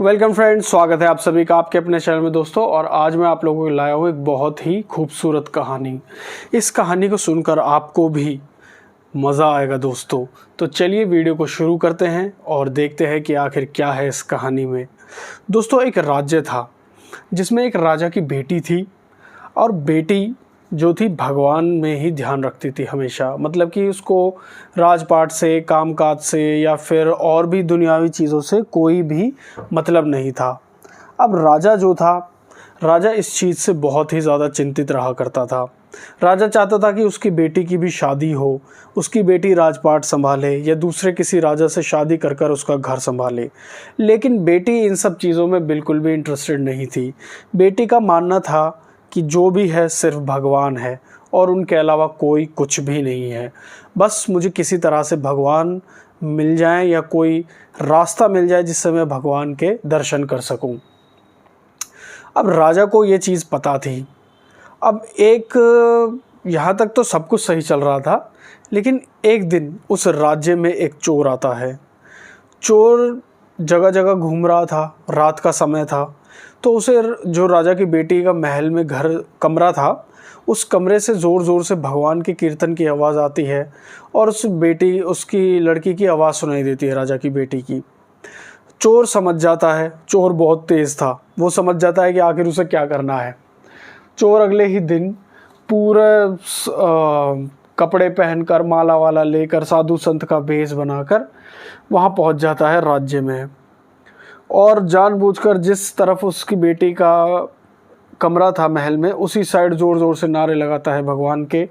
Welcome friends, स्वागत है आप सभी का आपके अपने चैनल में दोस्तों। और आज मैं आप लोगों को लाया हूँ एक बहुत ही खूबसूरत कहानी। इस कहानी को सुनकर आपको भी मज़ा आएगा दोस्तों। तो चलिए वीडियो को शुरू करते हैं और देखते हैं कि आखिर क्या है इस कहानी में। दोस्तों, एक राज्य था जिसमें एक राजा की बेटी थी और बेटी जो थी भगवान में ही ध्यान रखती थी हमेशा। मतलब कि उसको राजपाट से, कामकाज से या फिर और भी दुनियावी चीज़ों से कोई भी मतलब नहीं था। अब राजा जो था, राजा इस चीज़ से बहुत ही ज़्यादा चिंतित रहा करता था। राजा चाहता था कि उसकी बेटी की भी शादी हो, उसकी बेटी राजपाट संभाले या दूसरे किसी राजा से शादी कर कर उसका घर संभाले। लेकिन बेटी इन सब चीज़ों में बिल्कुल भी इंटरेस्टेड नहीं थी। बेटी का मानना था कि जो भी है सिर्फ भगवान है और उनके अलावा कोई कुछ भी नहीं है। बस मुझे किसी तरह से भगवान मिल जाए या कोई रास्ता मिल जाए जिससे मैं भगवान के दर्शन कर सकूं। अब राजा को ये चीज़ पता थी। अब यहाँ तक तो सब कुछ सही चल रहा था, लेकिन एक दिन उस राज्य में एक चोर आता है। चोर जगह जगह घूम रहा था, रात का समय था। तो उसे जो राजा की बेटी का महल में कमरा था, उस कमरे से ज़ोर ज़ोर से भगवान के कीर्तन की आवाज़ आती है और उसकी लड़की की आवाज़ सुनाई देती है, राजा की बेटी की। चोर समझ जाता है, चोर बहुत तेज़ था, वो समझ जाता है कि आखिर उसे क्या करना है। चोर अगले ही दिन पूरे कपड़े पहनकर, माला वाला लेकर, साधु संत का भेष बनाकर वहाँ पहुँच जाता है राज्य में। और जानबूझकर जिस तरफ उसकी बेटी का कमरा था महल में, उसी साइड ज़ोर ज़ोर से नारे लगाता है भगवान के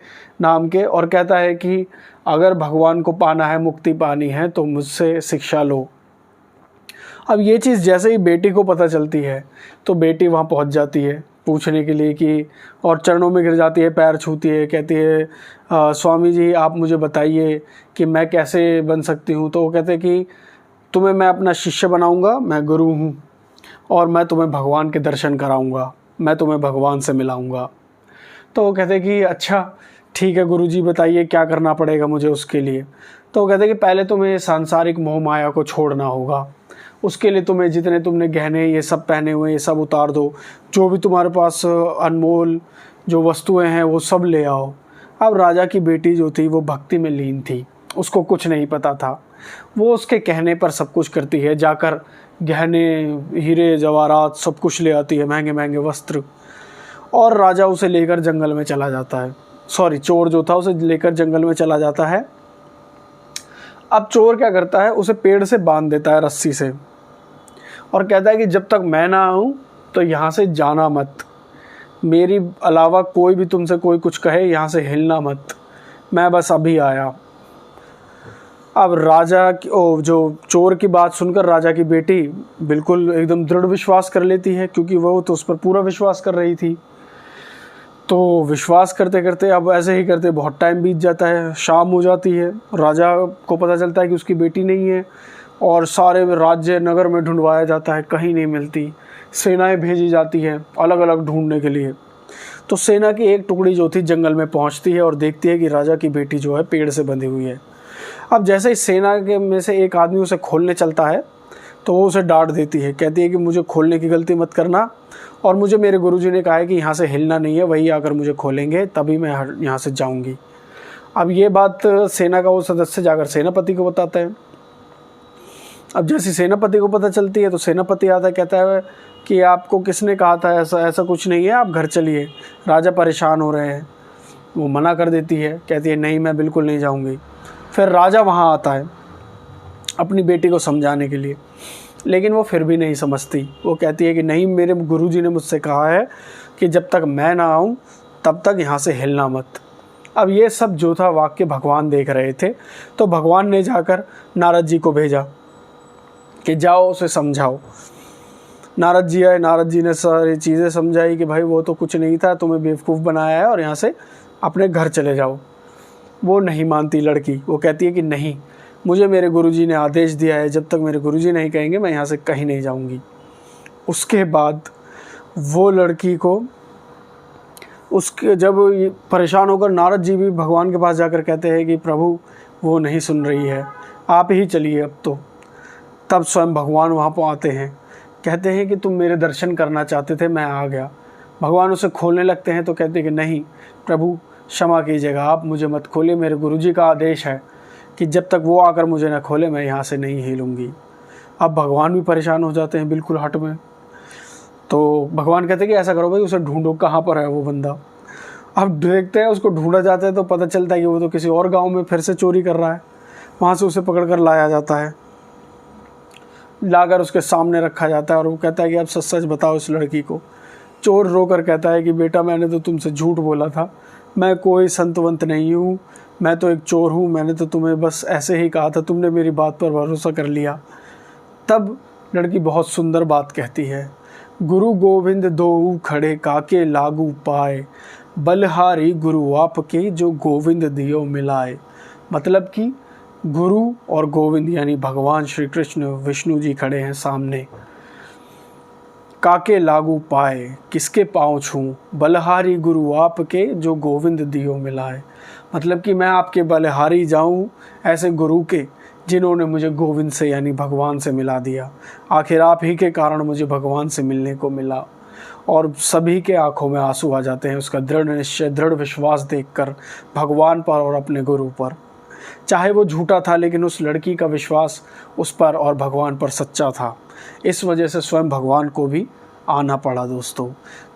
नाम के, और कहता है कि अगर भगवान को पाना है, मुक्ति पानी है, तो मुझसे शिक्षा लो। अब ये चीज़ जैसे ही बेटी को पता चलती है तो बेटी वहाँ पहुँच जाती है पूछने के लिए कि, और चरणों में गिर जाती है, पैर छूती है, कहती है स्वामी जी आप मुझे बताइए कि मैं कैसे बन सकती हूँ। तो वो कहते हैं कि तुम्हें मैं अपना शिष्य बनाऊंगा, मैं गुरु हूँ और मैं तुम्हें भगवान के दर्शन कराऊंगा, मैं तुम्हें भगवान से मिलाऊंगा। तो वो कहते कि अच्छा ठीक है गुरुजी, बताइए क्या करना पड़ेगा मुझे उसके लिए। तो वो कहते कि पहले तुम्हें सांसारिक मोह माया को छोड़ना होगा। उसके लिए तुम्हें जितने तुमने गहने ये सब पहने हुए ये सब उतार दो, जो भी तुम्हारे पास अनमोल जो वस्तुएँ हैं वो सब ले आओ। अब राजा की बेटी जो थी वो भक्ति में लीन थी, उसको कुछ नहीं पता था। वो उसके कहने पर सब कुछ करती है, जाकर गहने, हीरे जवाहरात सब कुछ ले आती है, महंगे महंगे वस्त्र। और राजा उसे लेकर जंगल में चला जाता है। चोर जो था उसे लेकर जंगल में चला जाता है। अब चोर क्या करता है, उसे पेड़ से बांध देता है रस्सी से, और कहता है कि जब तक मैं ना आऊँ तो यहाँ से जाना मत, मेरी अलावा कोई भी तुमसे कोई कुछ कहे यहाँ से हिलना मत, मैं बस अभी आया। अब जो चोर की बात सुनकर राजा की बेटी बिल्कुल एकदम दृढ़ विश्वास कर लेती है, क्योंकि वो तो उस पर पूरा विश्वास कर रही थी। तो विश्वास करते करते अब ऐसे ही करते बहुत टाइम बीत जाता है, शाम हो जाती है। राजा को पता चलता है कि उसकी बेटी नहीं है और सारे राज्य नगर में ढूंढवाया जाता है, कहीं नहीं मिलती। सेनाएं भेजी जाती हैं अलग अलग ढूंढने के लिए। तो सेना की एक टुकड़ी जो थी जंगल में पहुँचती है और देखती है कि राजा की बेटी जो है पेड़ से बंधी हुई है। अब जैसे ही सेना के में से एक आदमी उसे खोलने चलता है तो वो उसे डांट देती है, कहती है कि मुझे खोलने की गलती मत करना, और मुझे मेरे गुरुजी ने कहा है कि यहाँ से हिलना नहीं है, वही आकर मुझे खोलेंगे तभी मैं यहाँ से जाऊँगी। अब ये बात सेना का वो सदस्य जाकर सेनापति को बताता है। अब जैसे सेनापति को पता चलती है तो सेनापति आता है, कहता है कि आपको किसने कहा था, ऐसा कुछ नहीं है, आप घर चलिए, राजा परेशान हो रहे हैं। वो मना कर देती है, कहती है नहीं मैं बिल्कुल नहीं जाऊँगी। फिर राजा वहाँ आता है अपनी बेटी को समझाने के लिए, लेकिन वो फिर भी नहीं समझती। वो कहती है कि नहीं, मेरे गुरुजी ने मुझसे कहा है कि जब तक मैं ना आऊँ तब तक यहाँ से हिलना मत। अब ये सब जो था वाक्य भगवान देख रहे थे, तो भगवान ने जाकर नारद जी को भेजा कि जाओ उसे समझाओ। नारद जी आए, नारद जी ने सारी चीज़ें समझाई कि भाई वो तो कुछ नहीं था, तुम्हें बेवकूफ़ बनाया है और यहाँ से अपने घर चले जाओ। वो नहीं मानती लड़की, वो कहती है कि नहीं, मुझे मेरे गुरुजी ने आदेश दिया है, जब तक मेरे गुरुजी नहीं कहेंगे मैं यहाँ से कहीं नहीं जाऊँगी। उसके बाद वो लड़की को जब परेशान होकर नारद जी भी भगवान के पास जाकर कहते हैं कि प्रभु वो नहीं सुन रही है, आप ही चलिए अब तो। तब स्वयं भगवान वहाँ पर आते हैं, कहते हैं कि तुम मेरे दर्शन करना चाहते थे, मैं आ गया। भगवान उसे खोलने लगते हैं तो कहते हैं कि नहीं प्रभु क्षमा कीजिएगा, आप मुझे मत खोलिए, मेरे गुरुजी का आदेश है कि जब तक वो आकर मुझे ना खोले मैं यहाँ से नहीं हिलूँगी। अब भगवान भी परेशान हो जाते हैं बिल्कुल हट में। तो भगवान कहते हैं कि ऐसा करो भाई, उसे ढूंढो कहाँ पर है वो बंदा। अब देखते हैं, उसको ढूंढा जाता है तो पता चलता है कि वो तो किसी और गांव में फिर से चोरी कर रहा है। वहाँ से उसे पकड़ कर लाया जाता है, लाकर उसके सामने रखा जाता है और वो कहता है कि अब सच सच बताओ इस लड़की को। चोर रोकर कहता है कि बेटा मैंने तो तुमसे झूठ बोला था, मैं कोई संतवंत नहीं हूँ, मैं तो एक चोर हूँ, मैंने तो तुम्हें बस ऐसे ही कहा था, तुमने मेरी बात पर भरोसा कर लिया। तब लड़की बहुत सुंदर बात कहती है, गुरु गोविंद दोऊ खड़े काके लागू पाए, बलहारी गुरु आपके जो गोविंद दियो मिलाए। मतलब कि गुरु और गोविंद यानी भगवान श्री कृष्ण विष्णु जी खड़े हैं सामने। काके लागू पाए, किसके पाँव छूं, बलहारी गुरु आपके जो गोविंद दियो मिलाए। मतलब कि मैं आपके बलहारी जाऊं ऐसे गुरु के जिन्होंने मुझे गोविंद से यानी भगवान से मिला दिया। आखिर आप ही के कारण मुझे भगवान से मिलने को मिला। और सभी के आंखों में आंसू आ जाते हैं उसका दृढ़ निश्चय, दृढ़ विश्वास देखकर भगवान पर और अपने गुरु पर। चाहे वो झूठा था लेकिन उस लड़की का विश्वास उस पर और भगवान पर सच्चा था। इस वजह से स्वयं भगवान को भी आना पड़ा दोस्तों।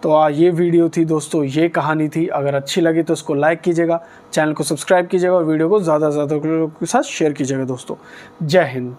तो ये वीडियो थी दोस्तों, ये कहानी थी। अगर अच्छी लगी तो उसको लाइक कीजिएगा, चैनल को सब्सक्राइब कीजिएगा और वीडियो को ज़्यादा से ज़्यादा लोगों के साथ शेयर कीजिएगा दोस्तों। जय हिंद।